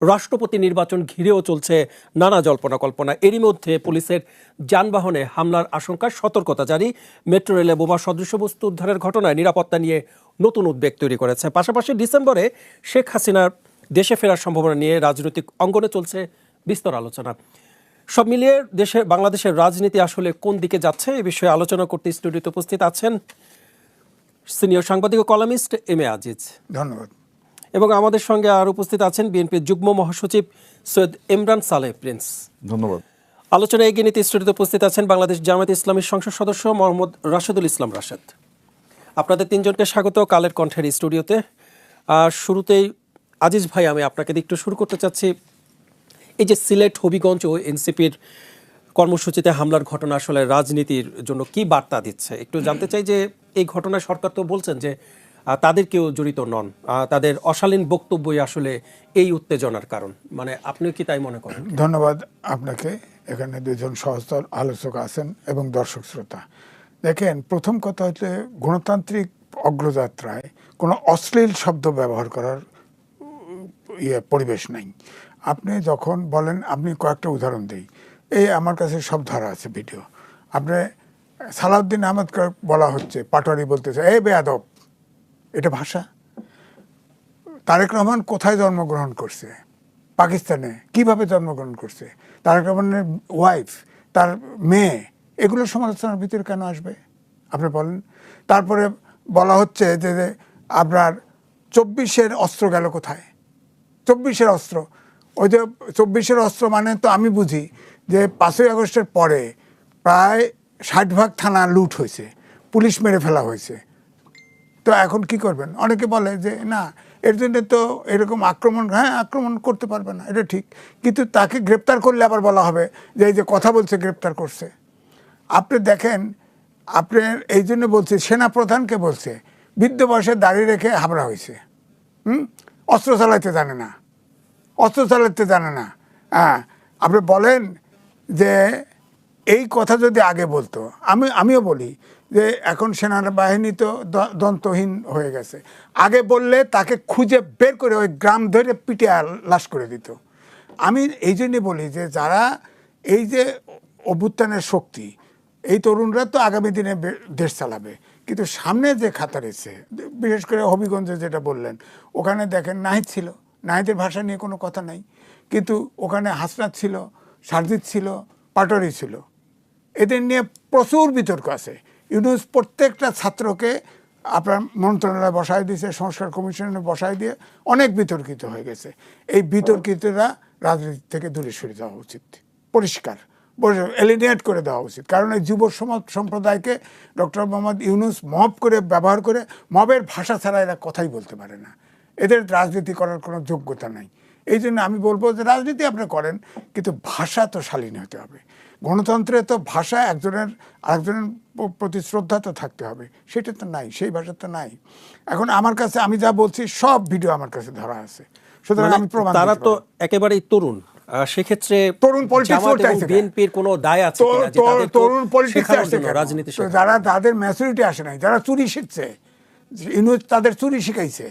রাষ্ট্রপতি নির্বাচন ঘিরেও চলছে নানা জল্পনা কল্পনা। এরই মধ্যে পুলিশের যানবাহনে হামলার আশঙ্কা, সতর্কতা জারি। মেট্রো রেলে বোমা সদৃশ বস্তু উদ্ধারের ঘটনায় নিরাপত্তা নিয়ে নতুন উদ্বেগ তৈরি করেছে। পাশাপাশি ডিসেম্বরে শেখ হাসিনার দেশে ফেরার সম্ভাবনা নিয়ে রাজনৈতিক অঙ্গনে চলছে বিস্তর আলোচনা। সব মিলিয়ে বাংলাদেশের রাজনীতি আসলে কোন দিকে যাচ্ছে, এ বিষয়ে আলোচনা করতে স্টুডিওতে উপস্থিত আছেন সিনিয়র সাংবাদিক ও কলামিস্ট এম এ আজিজ। ধন্যবাদ। এবং আমাদের সঙ্গে আর উপস্থিত আছেন বিএনপির যুগ্ম মহাসচিব সৈয়দ ইমরান সালেহ প্রিন্স। ধন্যবাদ। আলোচনায় এগিয়ে নিতে স্টুডিওতে উপস্থিত আছেন বাংলাদেশ জামায়াতে ইসলামীর সংসদ সদস্য মোহাম্মদ রাশেদুল ইসলাম রাশেদ। আপনাদের তিনজনকে স্বাগত কালের কণ্ঠের স্টুডিওতে। শুরুতেই আজিজ ভাই, আমি আপনাকে দিয়ে একটু শুরু করতে চাচ্ছি। এই যে সিলেট, হবিগঞ্জ ও এনসিপির কর্মসূচিতে হামলার ঘটনা আসলে রাজনীতির জন্য কি বার্তা দিচ্ছে একটু জানতে চাই। যে এই ঘটনায় সরকার তো বলছেন যে তাদের কেউ জড়িত নন, তাদের অশালীন বক্তব্যই আসলে এই উত্তেজনার কারণ, মানে আপনিও কি তাই মনে করেন? ধন্যবাদ আপনাকে। এখানে দুজন সহস্তর আলোচক আছেন এবং দর্শক শ্রোতা। দেখেন, প্রথম কথা হচ্ছে গণতান্ত্রিক অগ্রযাত্রায় কোনো অশ্লীল শব্দ ব্যবহার করার পরিবেশ নাই। আপনি যখন বলেন, আপনি কয়েকটা উদাহরণ দিই, এই আমার কাছে সব ধরা আছে ভিডিও। আপনি সালাউদ্দিন আহমেদকে বলা হচ্ছে, পাটোয়ারি বলতেছে এই বেয়াদব, এটা ভাষা? তারেক রহমান কোথায় জন্মগ্রহণ করছে? পাকিস্তানে। কিভাবে জন্মগ্রহণ করছে? তারেক রহমানের ওয়াইফ, তার মেয়ে, এগুলো সমালোচনার ভিতরে কেন আসবে আপনি বলেন? তারপরে বলা হচ্ছে যে আপনার 24-এর অস্ত্র গেল কোথায়? 24-এর অস্ত্র, ওই যে 24-এর অস্ত্র মানে তো আমি বুঝি যে 5ই আগস্টের পরে প্রায় 60 ভাগ থানা লুট হয়েছে, পুলিশ মেরে ফেলা হয়েছে। তো এখন কি করবেন? অনেকে বলে যে না, এর জন্য তো এরকম আক্রমণ, হ্যাঁ আক্রমণ করতে পারবে না, এটা ঠিক, কিন্তু তাকে গ্রেপ্তার করলে আবার বলা হবে যে এই যে কথা বলছে গ্রেপ্তার করছে। আপনি দেখেন, আপনার এই জন্য বলছে, সেনাপ্রধানকে বলছে বৃদ্ধ বয়সে দাঁড়িয়ে রেখে হামলা হয়েছে। অস্ত্র চালাইতে জানে না, অস্ত্র চালাতে জানে না। হ্যাঁ, আপনি বলেন যে এই কথা যদি আগে বলতো, আমিও বলি যে এখন সেনাবাহিনী তো দন্তহীন হয়ে গেছে, আগে বললে তাকে খুঁজে বের করে ওই গ্রাম ধরে পিটে লাশ করে দিত। আমি এই জন্যে বলি যে যারা এই যে অভ্যুত্থানের শক্তি, এই তরুণরা তো আগামী দিনে দেশ চালাবে, কিন্তু সামনে যে খাতা রয়েছে, বিশেষ করে হবিগঞ্জে যেটা বললেন, ওখানে দেখেন নাহিদ ছিল, নাহিদের ভাষা নিয়ে কোনো কথা নাই, কিন্তু ওখানে হাসনাত ছিল, সারজিৎ ছিল, পাটোয়ারি ছিল, এদের নিয়ে প্রচুর বিতর্ক আছে। ইউনূস প্রত্যেকটা ছাত্রকে আপনার মন্ত্রণালয়ে বসায় দিয়েছে, সংস্কার কমিশনে বসায় দিয়ে অনেক বিতর্কিত হয়ে গেছে। এই বিতর্কিতরা রাজনীতি থেকে দূরে সরে যাওয়া উচিত, পরিষ্কার এলিমিনেট করে দেওয়া উচিত। কারণ এই যুব সম্প্রদায়কে ডক্টর মোহাম্মদ ইউনূস মব করে ব্যবহার করে, মবের ভাষা ছাড়া এরা কথাই বলতে পারে না, এদের রাজনীতি করার কোনো যোগ্যতা নাই। এই জন্য আমি বলবো যে রাজনীতি আপনি করেন, কিন্তু ভাষা তো শালীন হতে হবে। গণতন্ত্রে তো ভাষা একজনের আরেকজনের প্রতি শ্রদ্ধা তো থাকতে হবে, সেটা তো নাই, সেই ভাষা তো নাই। এখন আমার কাছে আমি যা বলছি সব ভিডিও আমার কাছে ধরা আছে, সুতরাং আমি প্রমাণ। তারা তো একেবারেই তরুণ, সেক্ষেত্রে তরুণ পলিটিক্স বিএনপির কোনো দায় আছে কিনা? তরুণ পলিটিক্স রাজনীতি, যারা তাদের ম্যাচুরিটি আসে নাই, যারা চুরি শিখছে, ইউনূস তাদের চুরি শিখাইছে,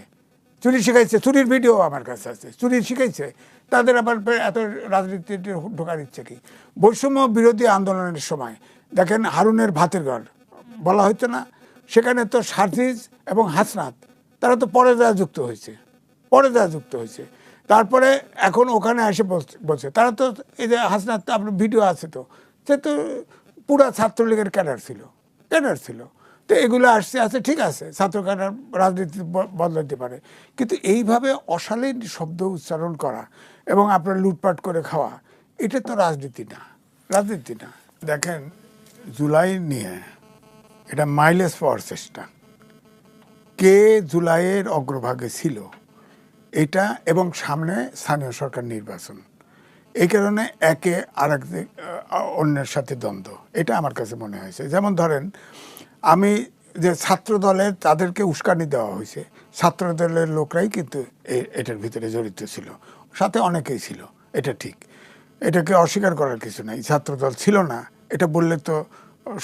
চুরির ভিডিও আমার কাছে আছে, চুরি শিখাইছে, তাদের আবার এত রাজনীতিতে ঢোকার ইচ্ছে কি? বৈষম্য বিরোধী আন্দোলনের সময় দেখেন হারুনের ভাতের ঘর বলা হইতো না, সেখানে তো সারজিৎ এবং হাসনাত তারা তো পরে যুক্ত হয়েছে। তারপরে এখন ওখানে এসে বলছে তারা তো, এই যে হাসনাত আপনার ভিডিও আছে, তো সে তো পুরা ছাত্রলীগের ক্যাডার ছিল। তো এগুলো আসছে ঠিক আছে, ছাত্র ক্যাডার রাজনীতি বদলাতে পারে, কিন্তু এইভাবে অশালীন শব্দ উচ্চারণ করা এবং আপনার লুটপাট করে খাওয়া, এটা তো রাজনীতি না। দেখেন, জুলাই নিয়ে এটা মাইলেজ পাওয়ার চেষ্টা, কে জুলাইয়ের অগ্রভাগে ছিল এটা, এবং সামনে স্থানীয় সরকার নির্বাচন, এই কারণে একে আরেক অন্যের সাথে দ্বন্দ্ব, এটা আমার কাছে মনে হয়েছে। যেমন ধরেন, আমি যে ছাত্র দলের তাদেরকে উস্কানি দেওয়া হয়েছে, ছাত্র দলের লোকরাই কিন্তু এটার ভিতরে জড়িত ছিল, সাথে অনেকেই ছিল, এটা ঠিক, এটাকে অস্বীকার করার কিছু নাই। ছাত্রদল ছিল না এটা বললে তো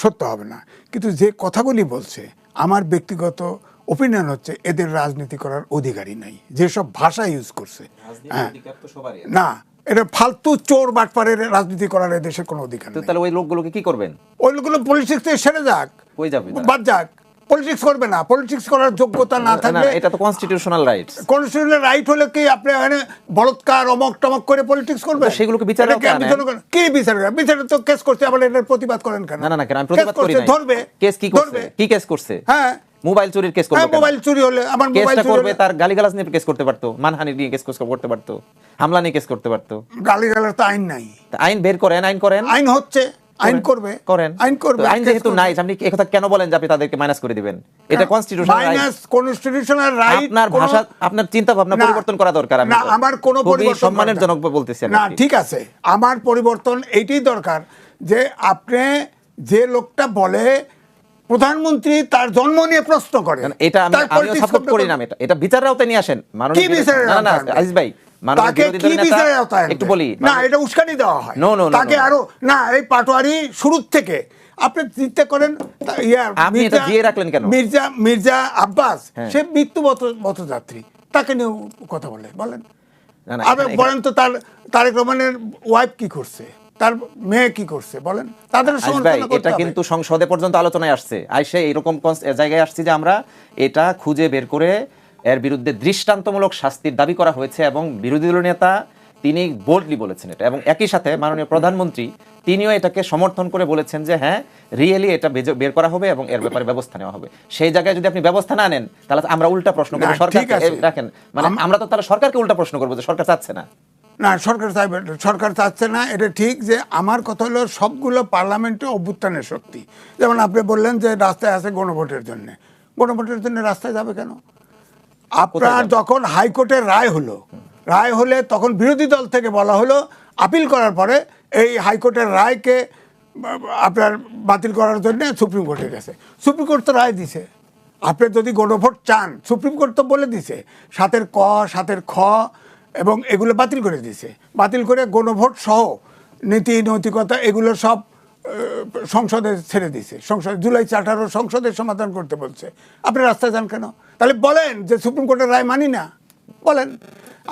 সত্য হবে না, কিন্তু যে কথাগুলি বলছে আমার ব্যক্তিগত ওপিনিয়ন হচ্ছে এদের রাজনীতি করার অধিকারই নাই, যেসব ভাষা ইউজ করছে। হ্যাঁ, না, এটা ফালতু চোর বাটপারের রাজনীতি করার এদেশের কোনো অধিকার নেই। তাহলে ওই লোকগুলোকে কি করবেন? ওই লোকগুলো পলিটিক্স থেকে সেরে যাক, কই যাবে? বাদ যাক, পলিটিক্স করবে না। পলিটিক্স করার যোগ্যতা না থাকলে, এটা তো কনস্টিটিউশনাল রাইটস। কনস্টিটিউশনাল রাইট হলে কি আপনি এখানে বলৎকার অমক টমক করে পলিটিক্স করবে? সেগুলোকে বিচার কি বিচার করেন? বিচারে তো কেস করছে, আবার এটার প্রতিবাদ করেন কেন? না না, কেন আমি প্রতিবাদ করি না। ধরবে, কেস কি করছে? কি কেস করছে? হ্যাঁ, মোবাইল চুরির কেস করবে। মোবাইল চুরি হলে আমার মোবাইল চুরি করবে, তার গালিগালাজ নিয়ে কেস করতে পারতো, মানহানি নিয়ে কেস করতে পারতো, হামলা নিয়ে কেস করতে পারতো। গালিগালাজ তো আইন নাই। আইন বের করেন, আইন করেন। আইন হচ্ছে, আইন করবে, করেন, আইন করবে। আইন যেহেতু নাই, আপনি এই কথা কেন বলেন যে আপনি তাদেরকে মাইনাস করে দিবেন? এটা constitutional right. Minus constitutional right. আপনার ভাষা, আপনার চিন্তা ভাবনা পরিবর্তন করা দরকার। না, আমার কোনো পরিবর্তন সম্মানের জনক বলতেছি না, ঠিক আছে, আমার পরিবর্তন এইটাই দরকার যে আপনি যে লোকটা বলে প্রধানমন্ত্রী তার জন্ম নিয়ে প্রশ্ন করে, এটা আমিও সাপোর্ট করি না। এটা বিচারের আওতায় নিয়ে আসেন। কি বিচারের না না আজিজ ভাই, তাকে কি বিচারের আওতায় একটু বলি না, এটা উস্কানি দেওয়া হয়। নো নো, তাকে আরো না, এই পাটোয়ারি শুরু থেকে আপনি চিন্তা করেন, আপনি এটা দিয়ে রাখলেন কেন? মির্জা আব্বাস, সে মৃত্যু পথযাত্রী, তাকে নিয়ে কথা বলেন। আপনি বলেন তো তারেক রহমানের ওয়াইফ কি করছে, তার মেয়ে কি করছে, বলেন। তাদের এটা কিন্তু সংসদে পর্যন্ত আলোচনায় আসছে, আইসে এরকম জায়গায় আসছে যে আমরা এটা খুঁজে বের করে এর বিরুদ্ধে দৃষ্টান্তমূলক শাস্তির দাবি করা হয়েছে, এবং বিরোধী দলীয় নেতা তিনি বোল্ডলি বলেছেন এটা, এবং একই সাথে মাননীয় প্রধানমন্ত্রী তিনিও এটাকে সমর্থন করে বলেছেন যে হ্যাঁ, রিয়েলি এটা বের করা হবে এবং এর ব্যাপারে ব্যবস্থা নেওয়া হবে। সেই জায়গায় যদি আপনি ব্যবস্থা না নেন, তাহলে আমরা উল্টা প্রশ্ন করবো সরকারকে। রাখেন, মানে আমরা তো তাহলে সরকারকে উল্টা প্রশ্ন করবো যে সরকার চাচ্ছে না। না, সরকার চাচ্ছে না, এটা ঠিক। যে আমার কথা হলো সবগুলো পার্লামেন্টে অভ্যুত্থানের শক্তি। যেমন আপনি বললেন যে রাস্তায় আছে গণভোটের জন্য, গণভোটের জন্য রাস্তায় যাবে কেন? আপনার যখন হাইকোর্টের রায় হলে তখন বিরোধী দল থেকে বলা হলো আপিল করার পরে এই হাইকোর্টের রায়কে আপনার বাতিল করার জন্য সুপ্রিম কোর্টে গেছে। সুপ্রিম কোর্ট তো রায় দিছে। আপনি যদি গণভোট চান, সুপ্রিম কোর্ট তো বলে দিছে 7-এর ক 7-এর খ এবং এগুলো বাতিল করে দিয়েছে। বাতিল করে গণভোট সহ নীতি নৈতিকতা এগুলো সব সংসদে ছেড়ে দিয়েছে। জুলাই 18 সংসদের সমাধান করতে বলছে। আপনি রাস্তায় যান কেন? তাহলে বলেন যে সুপ্রিম কোর্টের রায় মানি না, বলেন।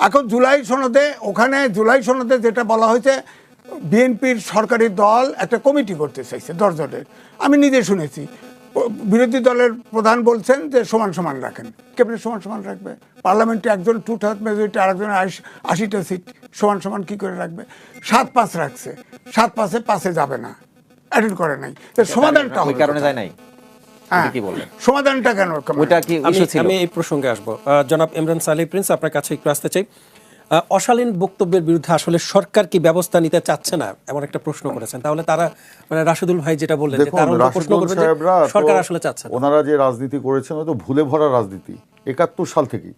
এখন জুলাই সনদে যেটা বলা হয়েছে, বিএনপির সরকারি দল একটা কমিটি করতে চাইছে 10 জনের। আমি নিজে শুনেছি বিরোধী দলের প্রধান বলছেন যে সমান সমান রাখেন। কেমনি সমান সমান রাখবে? পার্লামেন্টে একজন 2/3 মেজরিটি, আরেকজনের 80টা সিট, সমান সমান কি করে রাখবে? 7-5 রাখছে, 7-5-এ 5-এ যাবে না, অ্যাটেন্ড করে নাই। সমাধানটা ওই কারণে যায় নাই। কি বললেন সমাধানটা কেন? ওইটা কি ইস্যু ছিল? আমি এই প্রসঙ্গে আসবো। জনাব ইমরান সালেহ প্রিন্স, আপনার কাছে একটু আসতে চাই। অশালীন বক্তব্যের বিরুদ্ধে আসলে সরকার কি ব্যবস্থা নিতে চাচ্ছে না, এমন একটা প্রশ্ন করেছেন। তাহলে তারা, মানে রাশেদুল ভাই যেটা বললেন, যে তারা প্রশ্ন করবে যে সরকার আসলে চাচ্ছে না। ওনারা যে রাজনীতি করেছেন তো ভুলে ভরা রাজনীতি 71 সাল থেকে।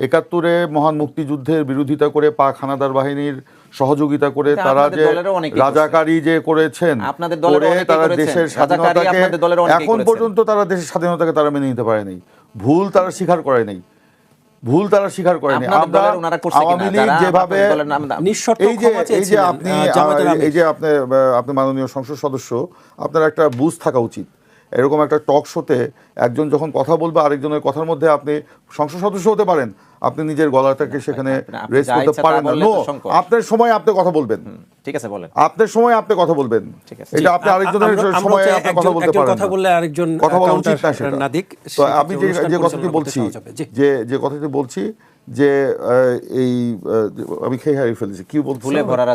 71-এ মহান মুক্তিযুদ্ধের বিরোধিতা করে, পাক হানাদার বাহিনীর সহযোগিতা করে তারা যে রাজাকারী যে করেছেন, করে তারা দেশের স্বাধীনতাকে, এখন পর্যন্ত তারা দেশের স্বাধীনতাকে তারা মেনে নিতে পারেনি। ভুল তারা স্বীকার করে নাই, ভুল তারা স্বীকার করেনি। আমরা আওয়ামী লীগ যেভাবে এই যে আপনি মাননীয় সংসদ সদস্য, আপনার একটা বুঝ থাকা উচিত। এরকম একটা টক শোতে একজন যখন কথা বলবে, আরেকজনের কথার মধ্যে আপনি সংসদ সদস্য হতে পারেন, আপনি নিজের গলাটাকে সেখানে রেস করতে পারেন না। আপনার সময় আপনি কথা বলবেন, ঠিক আছে, বলেন। আপনার সময় আপনি কথা বলবেন, এটা আপনি আরেকজনের সময় আপনি কথা বলতে পারেন। কথা বললে আরেকজন কথা বলা উচিত না সেটা। তো আমি যে কথাটি বলছি, যে কথাটি বলছি যে এই আমি খেয়ে হারিয়ে ফেলেছি কি বলছি,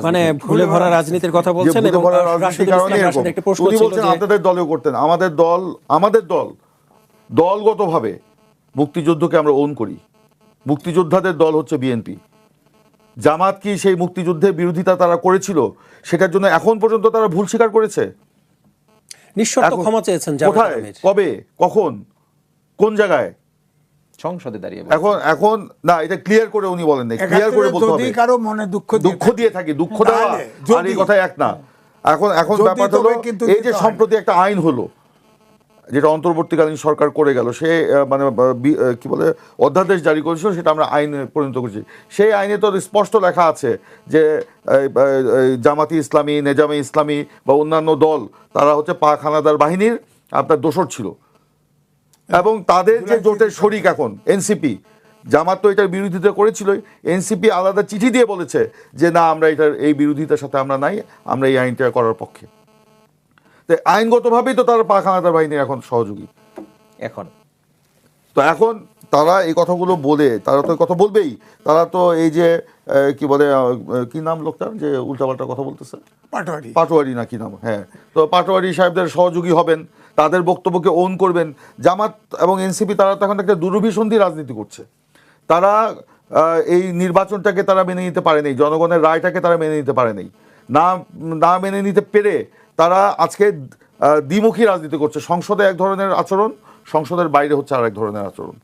মানে ভুলে ভরা রাজনীতির কথা বলছেন। এবং উনি বলছেন আপনাদের দলেও করতেন। আমাদের দলগতভাবে মুক্তিযুদ্ধকে আমরা ওন করি। মুক্তিযোদ্ধাদের দল হচ্ছে বিএনপি। জামাত কি সেই মুক্তিযুদ্ধের বিরোধিতা তারা করেছিল, সেটার জন্য এখন পর্যন্ত তারা ভুল স্বীকার করেছে? নিঃশর্ত ক্ষমা চেয়েছেন। কোথায়, কবে, কখন, কোন জায়গায়? সংসদে দাঁড়িয়ে। এখন না, এটা ক্লিয়ার করে উনি বলেন না, ক্লিয়ার করে বলতে হবে। যদি কারো মনে দুঃখ দিয়ে থাকে, দুঃখ দেওয়া আর এই কথা এক না। এখন ব্যাপার হলো, এই যে সম্প্রতি একটা আইন হলো, যেটা অন্তর্বর্তীকালীন সরকার করে গেল, সে মানে কি বলে অধ্যাদেশ জারি করেছিল, সেটা আমরা আইনে পরিণত করেছি। সেই আইনে তো স্পষ্ট লেখা আছে যে জামাতি ইসলামী, নেজামে ইসলামী বা অন্যান্য দল, তারা হচ্ছে পাক হানাদার বাহিনীর আপনার দোসর ছিল। এবং তাদের যে জোটের শরিক এখন এনসিপি, জামাত তো এটার বিরোধিতা করেছিল, এনসিপি আলাদা চিঠি দিয়ে বলেছে যে না, আমরা এটার এই বিরোধিতার সাথে আমরা নাই, আমরা এই আইনটা করার পক্ষে। তো আইনগতভাবেই তো তারা পাক হানাদার বাহিনীর এখন সহযোগী। এখন তো এখন তারা এই কথাগুলো বলে, তারা তো কথা বলবেই, তারা তো এই যে কি বলে, কি নাম লোকটার যে উল্টাপাল্টা কথা বলতেছে, পাটোয়ারি না কি নাম, হ্যাঁ, তো পাটোয়ারি সাহেবদের সহযোগী হবেন, তাদের বক্তব্যকে ওন করবেন। জামাত এবং এনসিপি তারা তো এখন একটা দুরভিসন্ধি রাজনীতি করছে। তারা এই নির্বাচনটাকে তারা মেনে নিতে পারেনি, জনগণের রায়টাকে তারা মেনে নিতে পারেনি, না মেনে নিতে পেরে তারা আজকে দ্বিমুখী রাজনীতি করছে। সংসদে এক ধরনের আচরণ, সংসদের বাইরে হচ্ছে আরেক ধরনের আচরণ।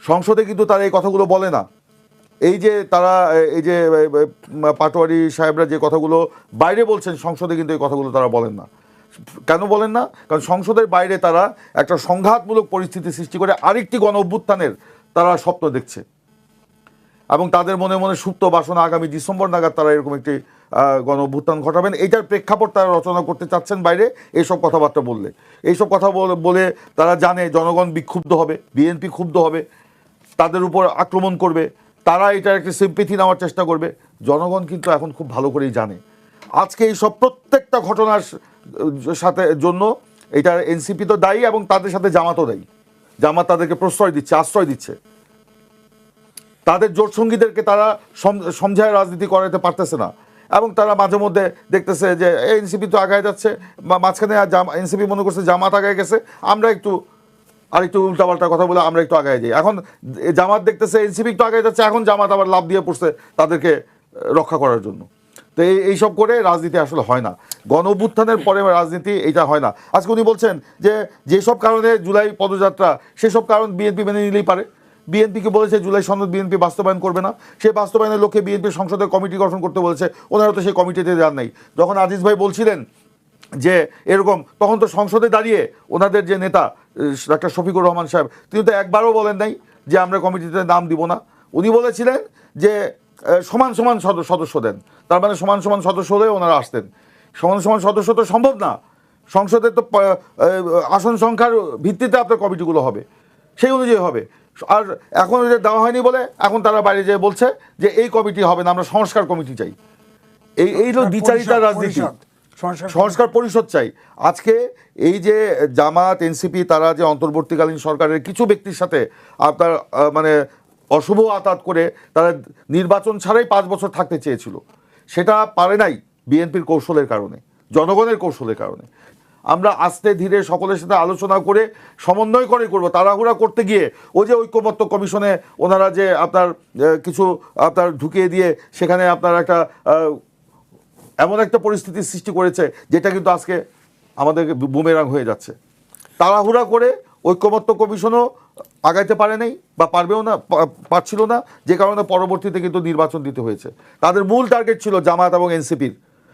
সংসদে কিন্তু তারা এই কথাগুলো বলে না। এই যে তারা এই যে পাটোয়ারি সাহেবরা যে কথাগুলো বাইরে বলছেন, সংসদে কিন্তু এই কথাগুলো তারা বলেন না। কেন বলেন না? কারণ সংসদের বাইরে তারা একটা সংঘাতমূলক পরিস্থিতি সৃষ্টি করে আরেকটি গণ অভ্যুত্থানের তারা স্বপ্ন দেখছে, এবং তাদের মনে মনে সুপ্ত বাসনা আগামী ডিসেম্বর নাগাদ তারা এরকম একটি গণ অভ্যুত্থান ঘটাবেন। এইটার প্রেক্ষাপট তারা রচনা করতে চাচ্ছেন বাইরে এইসব কথাবার্তা বললে। এইসব কথা বলে তারা জানে জনগণ বিক্ষুব্ধ হবে, বিএনপি ক্ষুব্ধ হবে, তাদের উপর আক্রমণ করবে, তারা এটার একটি সিম্পিথি নেওয়ার চেষ্টা করবে। জনগণ কিন্তু এখন খুব ভালো করেই জানে আজকে এই সব প্রত্যেকটা ঘটনার সাথে জন্য এটা এনসিপি তো দায়ী, এবং তাদের সাথে জামাতও দায়ী। জামাত তাদেরকে প্রশ্রয় দিচ্ছে, আশ্রয় দিচ্ছে। তাদের জোট সঙ্গীদেরকে তারা সমঝায় রাজনীতি করাতে পারতেছে না, এবং তারা মাঝে মধ্যে দেখতেছে যে এনসিপি তো আগায় যাচ্ছে, মাঝখানে এনসিপি মনে করছে জামাত আগায় গেছে, আমরা একটু আরেকটু উল্টাপাল্টা কথা বলে আমরা একটু আগায় যাই। এখন জামাত দেখতেছে এনসিপি একটু আগায় যাচ্ছে, এখন জামাত আবার লাভ দিয়ে পড়ছে তাদেরকে রক্ষা করার জন্য। তো এইসব করে রাজনীতি আসলে হয় না, গণ অভ্যুত্থানের পরে রাজনীতি এইটা হয় না। আজকে উনি বলছেন যে যেসব কারণে জুলাই পদযাত্রা, সেসব কারণ বিএনপি মেনে নিলেই পারে। বিএনপিকে বলেছে জুলাই সনদ বিএনপি বাস্তবায়ন করবে না, সেই বাস্তবায়নের লক্ষ্যে বিএনপি সংসদের কমিটি গঠন করতে বলেছে, ওনারা তো সেই কমিটিতে যান নাই। যখন আজিজ ভাই বলছিলেন যে এরকম, তখন তো সংসদে দাঁড়িয়ে ওনাদের যে নেতা ডাক্তার শফিকুর রহমান সাহেব, তিনি তো একবারও বলেন নাই যে আমরা কমিটিতে নাম দিব না। উনি বলেছিলেন যে সমান সমান সদস্য দেন, তার মানে সমান সমান সদস্য হলে ওনারা আসতেন। সমান সমান সদস্য তো সম্ভব না, সংসদের তো আসন সংখ্যার ভিত্তিতে আপনার কমিটিগুলো হবে, সেই অনুযায়ী হবে। আর এখন ওদের দেওয়া হয়নি বলে এখন তারা বাইরে যেয়ে বলছে যে এই কমিটি হবে না, আমরা সংস্কার কমিটি চাই। এই হলো দ্বিচারিতার রাজনীতি, সংস্কার পরিষদ চাই। আজকে এই যে জামাত এনসিপি তারা যে অন্তর্বর্তীকালীন সরকারের কিছু ব্যক্তির সাথে আপনার মানে অশুভ আতাত করে তারা নির্বাচন ছাড়াই 5 বছর থাকতে চেয়েছিল, সেটা পারে নাই বিএনপির কৌশলের কারণে, জনগণের কৌশলের কারণে। আমরা আস্তে ধীরে সকলের সাথে আলোচনা করে সমন্বয় করে করব। তাড়াহুড়া করতে গিয়ে ওই যে ঐক্যমত্য কমিশনে ওনারা যে আপনার কিছু আপনার ঢুকিয়ে দিয়ে সেখানে আপনার একটা এমন একটা পরিস্থিতির সৃষ্টি করেছে যেটা কিন্তু আজকে আমাদের বুমেরাং হয়ে যাচ্ছে। তাড়াহুড়া করে ঐক্যমত্য কমিশনও আগাইতে পারে নাই বা পারবেও না, পারছিল না, যে কারণে পরবর্তীতে কিন্তু নির্বাচন দিতে হয়েছে। তাদের মূল টার্গেট ছিল জামাত এবং এনসিপির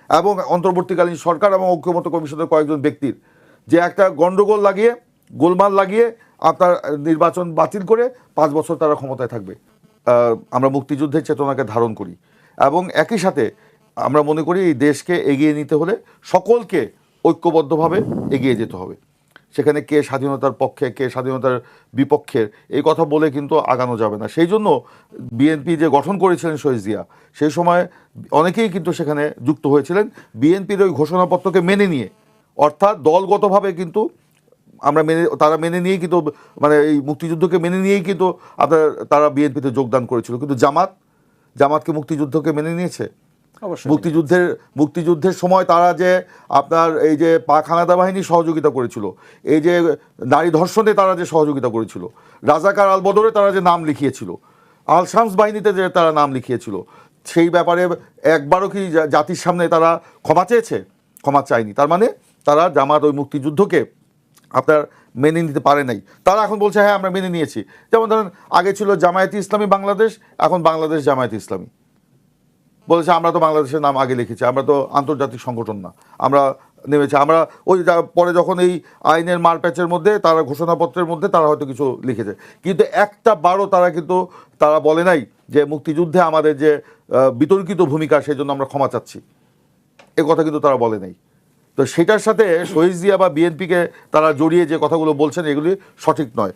এবং অন্তর্বর্তীকালীন সরকার এবং ঐক্যমত্য কমিশনের কয়েকজন ব্যক্তির, যে একটা গন্ডগোল লাগিয়ে, গোলমাল লাগিয়ে আপনার নির্বাচন বাতিল করে 5 বছর তারা ক্ষমতায় থাকবে। আমরা মুক্তিযুদ্ধের চেতনাকে ধারণ করি, এবং একই সাথে আমরা মনে করি এই দেশকে এগিয়ে নিতে হলে সকলকে ঐক্যবদ্ধভাবে এগিয়ে যেতে হবে। সেখানে কে স্বাধীনতার পক্ষে, কে স্বাধীনতার বিপক্ষের, এই কথা বলে কিন্তু আগানো যাবে না। সেই জন্য বিএনপি যে গঠন করেছিলেন শহীদ জিয়া, সেই সময় অনেকেই কিন্তু সেখানে যুক্ত হয়েছিলেন বিএনপির ওই ঘোষণাপত্রকে মেনে নিয়ে, অর্থাৎ দলগতভাবে কিন্তু তারা মেনে নিয়েই কিন্তু মানে এই মুক্তিযুদ্ধকে মেনে নিয়েই কিন্তু আপনার তারা বিএনপিতে যোগদান করেছিল। কিন্তু জামাতকে মুক্তিযুদ্ধকে মেনে নিয়েছে? মুক্তিযুদ্ধের সময় তারা যে আপনার এই যে পাক হানাদার বাহিনী সহযোগিতা করেছিল, এই যে নারী ধর্ষণে তারা যে সহযোগিতা করেছিল, রাজাকার আল বদরে তারা যে নাম লিখিয়েছিল, আল শামস বাহিনীতে যে তারা নাম লিখিয়েছিল, সেই ব্যাপারে একবারও কি জাতির সামনে তারা ক্ষমা চেয়েছে? ক্ষমা চায়নি। তার মানে তারা জামাত ওই মুক্তিযুদ্ধকে আপনার মেনে নিতে পারে নাই। তারা এখন বলছে হ্যাঁ আমরা মেনে নিয়েছি। যেমন ধরেন আগে ছিল জামায়াতে ইসলামী বাংলাদেশ, এখন বাংলাদেশ জামায়াতে ইসলামী। বলেছে আমরা তো বাংলাদেশের নাম আগে লিখেছি, আমরা তো আন্তর্জাতিক সংগঠন না, আমরা নেমেছি। আমরা ওই পরে যখন এই আইনের মারপ্যাচের মধ্যে তারা ঘোষণাপত্রের মধ্যে তারা হয়তো কিছু লিখেছে, কিন্তু একটা বারও তারা বলে নাই যে মুক্তিযুদ্ধে আমাদের যে বিতর্কিত ভূমিকা সেই জন্য আমরা ক্ষমা চাচ্ছি, এ কথা কিন্তু তারা বলে নাই। তো সেটার সাথে শহীদ জিয়া বা বিএনপিকে তারা জড়িয়ে যে কথাগুলো বলছেন এগুলি সঠিক নয়।